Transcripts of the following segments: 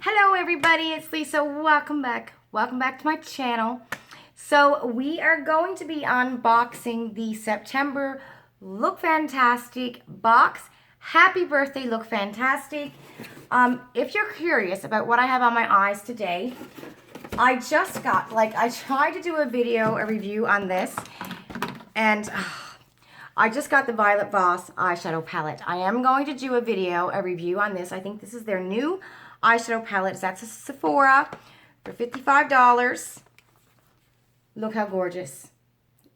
Hello everybody, it's Lisa. Welcome back. Welcome back to my channel. So we are going to be unboxing the September Look Fantastic box. Happy birthday, Look Fantastic. If you're curious about what I have on my eyes today, I just got, I tried to do a review on this, and I just got the Violet Voss eyeshadow palette. I am going to do a review on this. I think this is their new eyeshadow palette. That's a Sephora for $55. Look how gorgeous.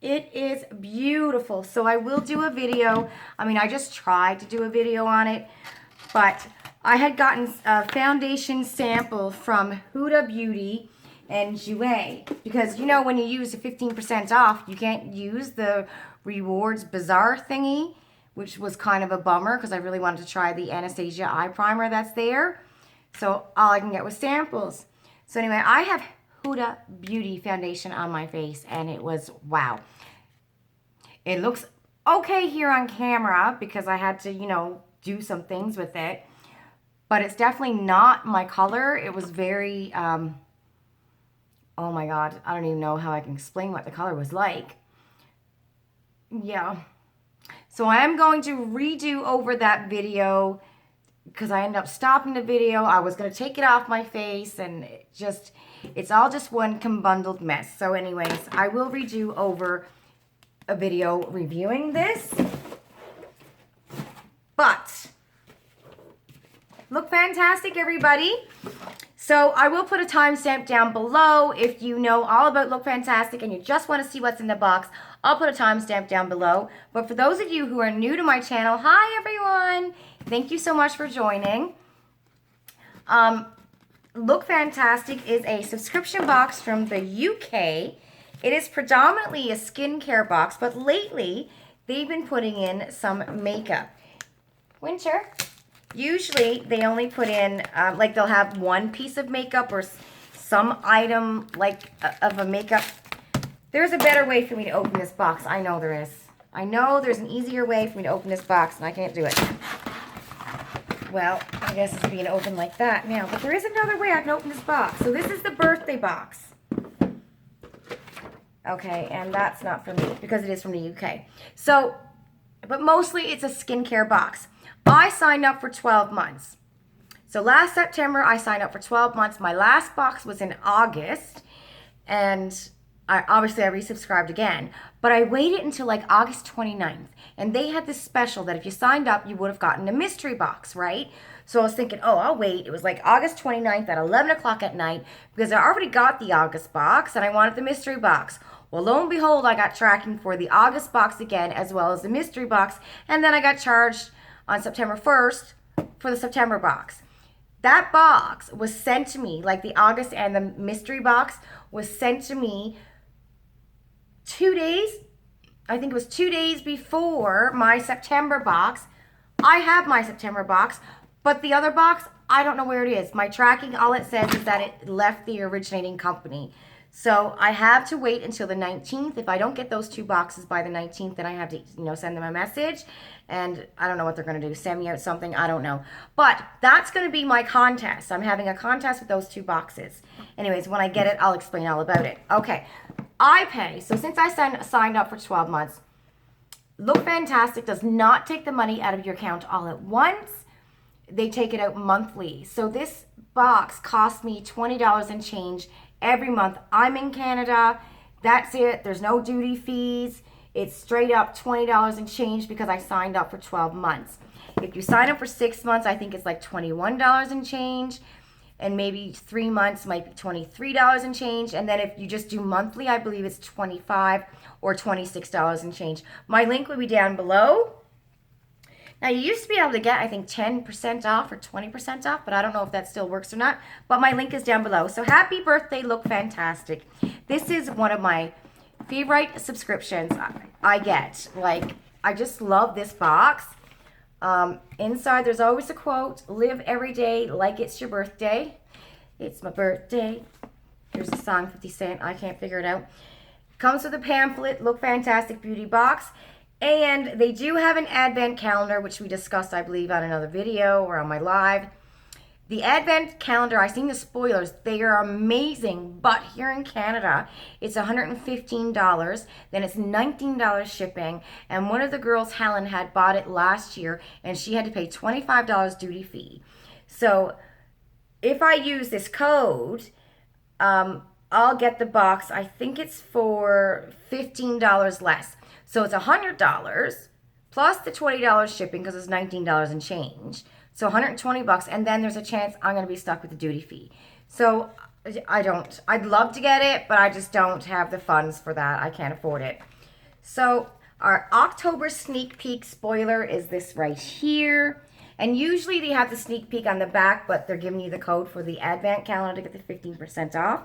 It is beautiful. So I will do a video. I just tried to do a video on it, but I had gotten a foundation sample from Huda Beauty and Jouer, because you know when you use the 15% off, you can't use the Rewards Bazaar thingy, which was kind of a bummer because I really wanted to try the Anastasia eye primer that's there. So all I can get was samples. So anyway, I have Huda Beauty foundation on my face, and it was wow. It looks okay here on camera because I had to, do some things with it, but it's definitely not my color. It was very, oh my God, I don't even know how I can explain what the color was like. Yeah. So I am going to redo over that video because I ended up stopping the video. I was going to take it off my face, and it's all just one bundled mess. So anyways, I will redo over a video reviewing this. But Look Fantastic, everybody. So I will put a timestamp down below. If you know all about Look Fantastic and you just want to see what's in the box, I'll put a timestamp down below. But for those of you who are new to my channel, hi everyone. Thank you so much for joining. Look Fantastic is a subscription box from the UK. It is predominantly a skincare box, but lately they've been putting in some makeup. Winter. Usually they only put in, they'll have one piece of makeup or some item of a makeup. There's a better way for me to open this box. I know there is. I know there's an easier way for me to open this box, and I can't do it. Well, I guess it's being opened like that now, but there is another way I can open this box. So this is the birthday box. Okay, and that's not for me because it is from the UK. So, but mostly it's a skincare box. I signed up for 12 months. So last September, I signed up for 12 months. My last box was in August, and I resubscribed again. But I waited until August 29th, and they had this special that if you signed up, you would have gotten a mystery box, right? So I was thinking, oh, I'll wait. It was August 29th at 11 o'clock at night because I already got the August box, and I wanted the mystery box. Well, lo and behold, I got tracking for the August box again, as well as the mystery box, and then I got charged on September 1st for the September box. That box was sent to me, the August and the mystery box was sent to me 2 days, I think it was 2 days before my September box. I have my September box, but the other box, I don't know where it is. My tracking, all it says is that it left the originating company. So I have to wait until the 19th. If I don't get those two boxes by the 19th, then I have to, send them a message. And I don't know what they're going to do. Send me out something. I don't know. But that's going to be my contest. I'm having a contest with those two boxes. Anyways, when I get it, I'll explain all about it. Okay. I pay. So since I signed up for 12 months, Look Fantastic does not take the money out of your account all at once. They take it out monthly. So this box cost me $20 and change every month. I'm in Canada. That's it. There's no duty fees. It's straight up $20 and change because I signed up for 12 months. If you sign up for 6 months, I think it's $21 and change. And maybe 3 months might be $23 and change. And then if you just do monthly, I believe it's $25 or $26 and change. My link will be down below. Now, you used to be able to get, I think, 10% off or 20% off, but I don't know if that still works or not. But my link is down below. So happy birthday, Look Fantastic. This is one of my favorite subscriptions I get. I just love this box. Inside, there's always a quote, live every day like it's your birthday. It's my birthday. Here's a song, 50 Cent. I can't figure it out. Comes with a pamphlet, Look Fantastic Beauty Box. And they do have an advent calendar, which we discussed, I believe, on another video or on my live. The advent calendar, I seen the spoilers. They are amazing, but here in Canada, it's $115. Then it's $19 shipping. And one of the girls, Helen, had bought it last year, and she had to pay $25 duty fee. So if I use this code, I'll get the box. I think it's for $15 less. So it's $100 plus the $20 shipping because it's $19 and change. So $120, and then there's a chance I'm going to be stuck with the duty fee. So I'd love to get it, but I just don't have the funds for that. I can't afford it. So our October sneak peek spoiler is this right here. And usually they have the sneak peek on the back, but they're giving you the code for the advent calendar to get the 15% off.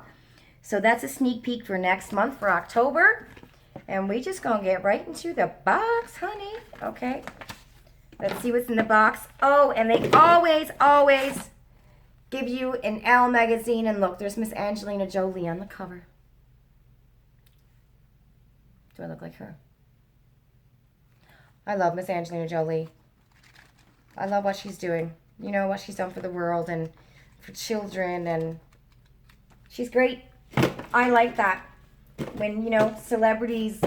So that's a sneak peek for next month for October. And we just gonna get right into the box, honey. Okay. Let's see what's in the box. Oh, and they always give you an Elle magazine. And look, there's Miss Angelina Jolie on the cover. Do I look like her? I love Miss Angelina Jolie. I love what she's doing. You know, what she's done for the world and for children. And she's great. I like that. When, you know, celebrities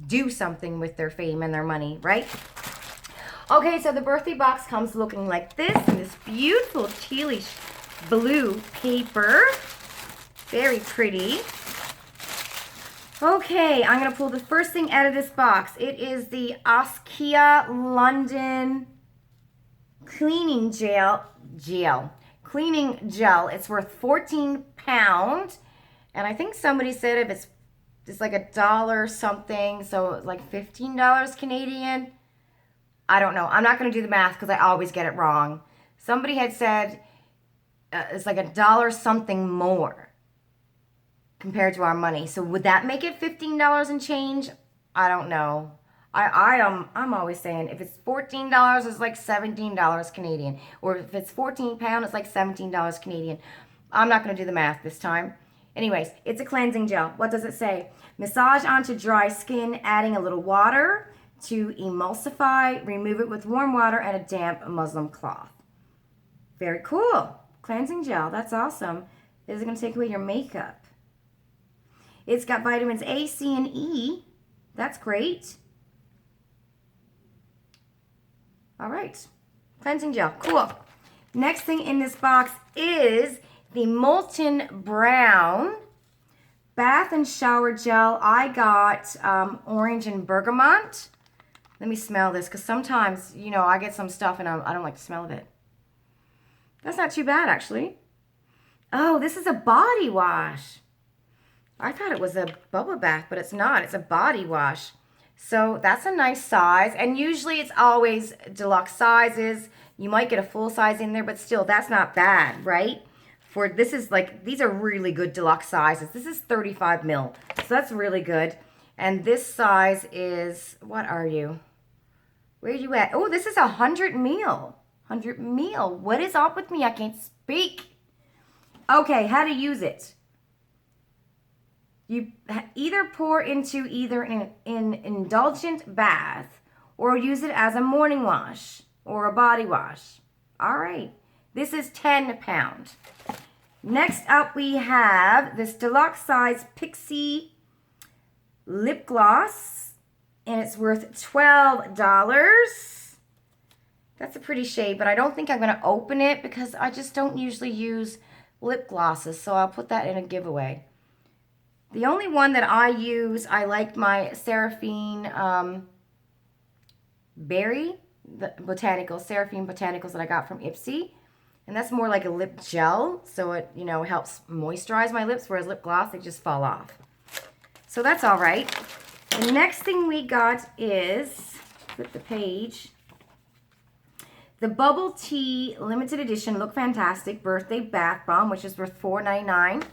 do something with their fame and their money, right? Okay, so the birthday box comes looking like this in this beautiful tealish blue paper. Very pretty. Okay, I'm going to pull the first thing out of this box. It is the Oskia London cleaning gel. Cleaning gel. It's worth £14. And I think somebody said if it's like $1 something, so it's like $15 Canadian. I don't know. I'm not going to do the math because I always get it wrong. Somebody had said it's like $1 something more compared to our money. So would that make it $15 and change? I don't know. I'm always saying if it's $14, it's like $17 Canadian. Or if it's £14, it's like $17 Canadian. I'm not going to do the math this time. Anyways, it's a cleansing gel. What does it say? Massage onto dry skin, adding a little water to emulsify. Remove it with warm water and a damp muslin cloth. Very cool. Cleansing gel. That's awesome. Is it going to take away your makeup? It's got vitamins A, C, and E. That's great. All right. Cleansing gel. Cool. Next thing in this box is the Molten Brown Bath and Shower Gel. I got orange and bergamot. Let me smell this because sometimes, you know, I get some stuff and I don't like the smell of it. That's not too bad, actually. Oh, this is a body wash. I thought it was a bubble bath, but it's not. It's a body wash. So that's a nice size. And usually it's always deluxe sizes. You might get a full size in there, but still, that's not bad, right? For this is like, these are really good deluxe sizes. This is 35 mil. So that's really good. And this size is, what are you? Where are you at? Oh, this is 100 mil. 100 mil. What is up with me? I can't speak. Okay, how to use it. You either pour into either an indulgent bath or use it as a morning wash or a body wash. All right. This is £10. Next up we have this deluxe size Pixie lip gloss, and it's worth $12. That's a pretty shade, but I don't think I'm going to open it because I just don't usually use lip glosses, so I'll put that in a giveaway. The only one that I use, I like my Seraphine Berry, the Seraphine Botanicals that I got from Ipsy. And that's more like a lip gel, so it, you know, helps moisturize my lips, whereas lip gloss, they just fall off. So that's all right. The next thing we got is, flip the page, the Bubble Tea Limited Edition Look Fantastic Birthday Bath Bomb, which is worth $4.99.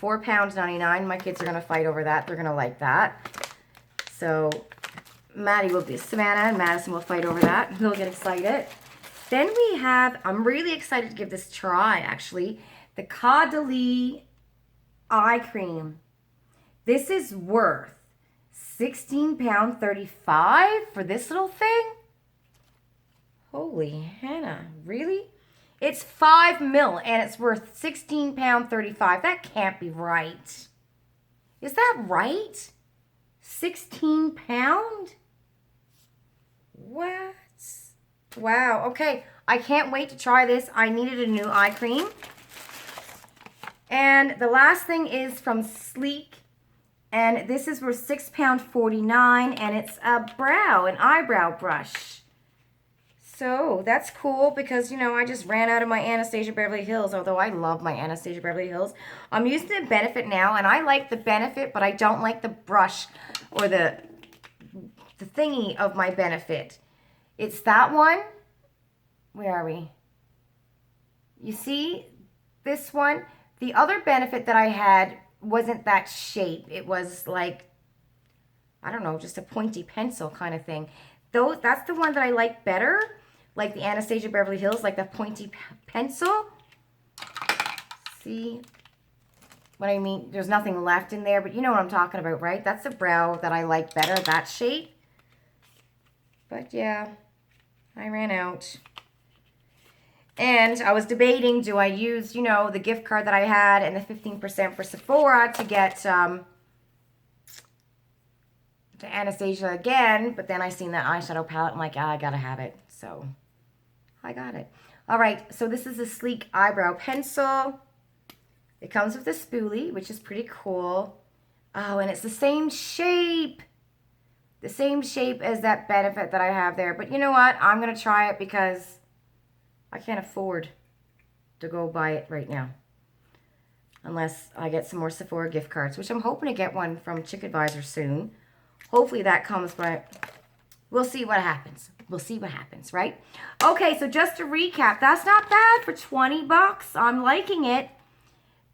£4.99. My kids are going to fight over that. They're going to like that. So Savannah and Madison will fight over that. They'll get excited. Then we have, I'm really excited to give this a try, actually, the Caudalie Eye Cream. This is worth £16.35 for this little thing. Holy Hannah, really? It's 5 mil and it's worth £16.35. That can't be right. Is that right? £16? What? Wow. Okay. I can't wait to try this. I needed a new eye cream. And the last thing is from Sleek. And this is worth £6.49. And it's an eyebrow brush. So that's cool because, you know, I just ran out of my Anastasia Beverly Hills, although I love my Anastasia Beverly Hills. I'm using the Benefit now, and I like the Benefit, but I don't like the brush or the thingy of my Benefit. It's that one. Where are we? You see this one? The other Benefit that I had wasn't that shape. It was like, I don't know, just a pointy pencil kind of thing. That's the one that I like better. Like the Anastasia Beverly Hills, like the pointy pencil. See what I mean? There's nothing left in there, but you know what I'm talking about, right? That's the brow that I like better, that shape. But yeah, I ran out. And I was debating, do I use, you know, the gift card that I had and the 15% for Sephora to get to Anastasia again, but then I seen that eyeshadow palette. I'm like, I gotta have it. So I got it. All right, so this is a Sleek eyebrow pencil. It comes with a spoolie, which is pretty cool. Oh, and it's the same shape. The same shape as that Benefit that I have there. But you know what? I'm gonna try it because I can't afford to go buy it right now. Unless I get some more Sephora gift cards, which I'm hoping to get one from Chick Advisor soon. Hopefully that comes, but we'll see what happens. We'll see what happens, right? Okay, so just to recap, that's not bad for 20 bucks. I'm liking it.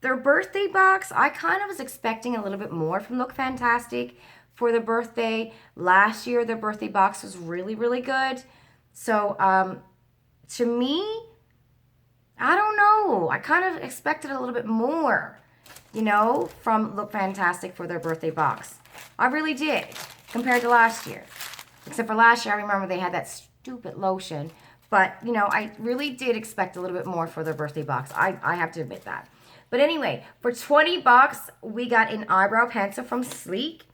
Their birthday box, I kind of was expecting a little bit more from Look Fantastic for the birthday. Last year, their birthday box was really, really good. So, to me, I don't know. I kind of expected a little bit more, you know, from Look Fantastic for their birthday box. I really did, compared to last year. Except for last year, I remember they had that stupid lotion. But, you know, I really did expect a little bit more for their birthday box. I have to admit that. But anyway, for 20 bucks, we got an eyebrow pencil from Sleek.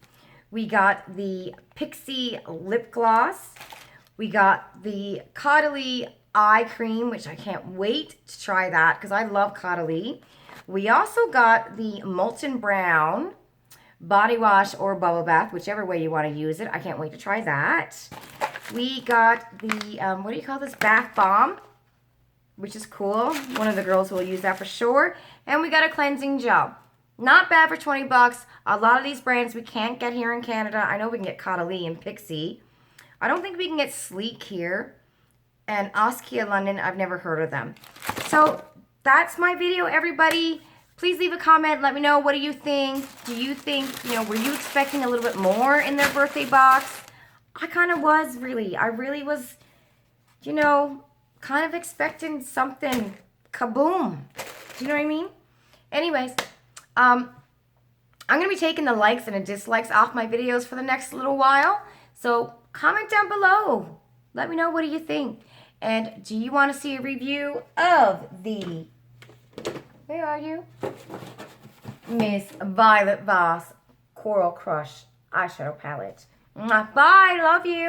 We got the Pixie lip gloss. We got the Caudalie eye cream, which I can't wait to try that because I love Caudalie. We also got the Molten Brown body wash or bubble bath, whichever way you want to use it. I can't wait to try that. We got the, what do you call this? Bath bomb, which is cool. One of the girls will use that for sure. And we got a cleansing gel. Not bad for 20 bucks. A lot of these brands we can't get here in Canada. I know we can get Caudalie and Pixie. I don't think we can get Sleek here. And Oskia London, I've never heard of them. So that's my video, everybody. Please leave a comment. Let me know, what do you think? Do you think, you know, were you expecting a little bit more in their birthday box? I kind of was, really. I really was, you know, kind of expecting something kaboom. Do you know what I mean? Anyways, I'm going to be taking the likes and the dislikes off my videos for the next little while. So comment down below. Let me know, what do you think? And do you want to see a review of the... Where are you? Miss Violet Voss Coral Crush eyeshadow palette. Bye. Love you.